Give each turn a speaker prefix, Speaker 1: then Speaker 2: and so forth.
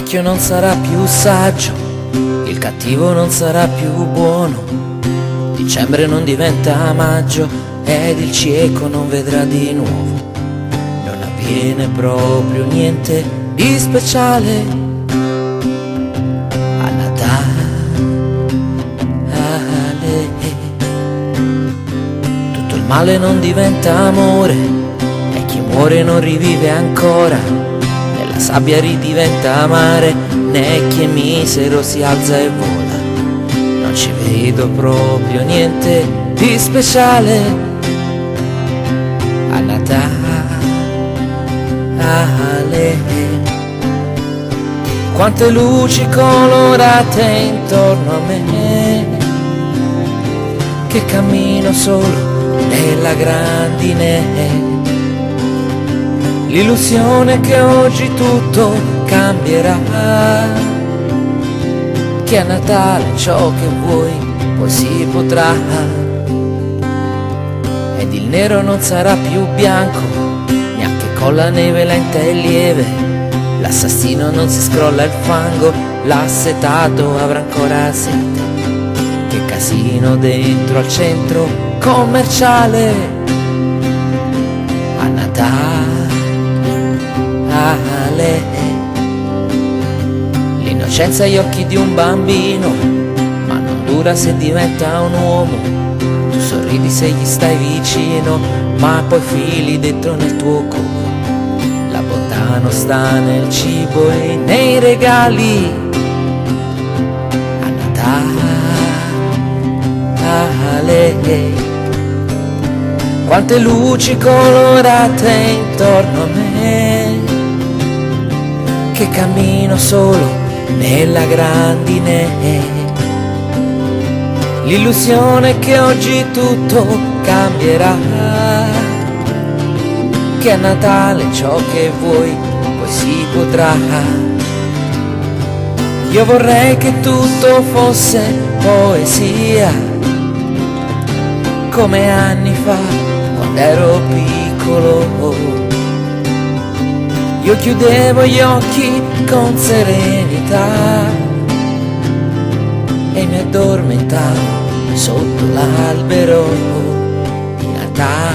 Speaker 1: vecchio non sarà più saggio, il cattivo non sarà più buono, dicembre non diventa maggio ed il cieco non vedrà di nuovo. Non avviene proprio niente di speciale a Natale. Tutto il male non diventa amore e chi muore non rivive ancora, nella sabbia ridiventa mare, né chi è misero si alza e vola. Non ci vedo proprio niente di speciale a Natale. Quante luci colorate intorno a me, che cammino solo nella grandine. L'illusione che oggi tutto cambierà, che a Natale ciò che vuoi poi si potrà, ed il nero non sarà più bianco, neanche con la neve lenta e lieve. L'assassino non si scrolla il fango, l'assetato avrà ancora sete. Che casino dentro al centro commerciale a Natale. L'innocenza agli occhi di un bambino, ma non dura se diventa un uomo. Tu sorridi se gli stai vicino, ma poi fili dentro nel tuo cuore. La bontà non sta nel cibo e nei regali a Natale. Quante luci colorate intorno a me, che cammino solo nella grandine. L'illusione che oggi tutto cambierà, che a Natale ciò che vuoi poi si potrà. Io vorrei che tutto fosse poesia, come anni fa quando ero piccolo. Io chiudevo gli occhi con serenità e mi addormentavo sotto l'albero di Natale.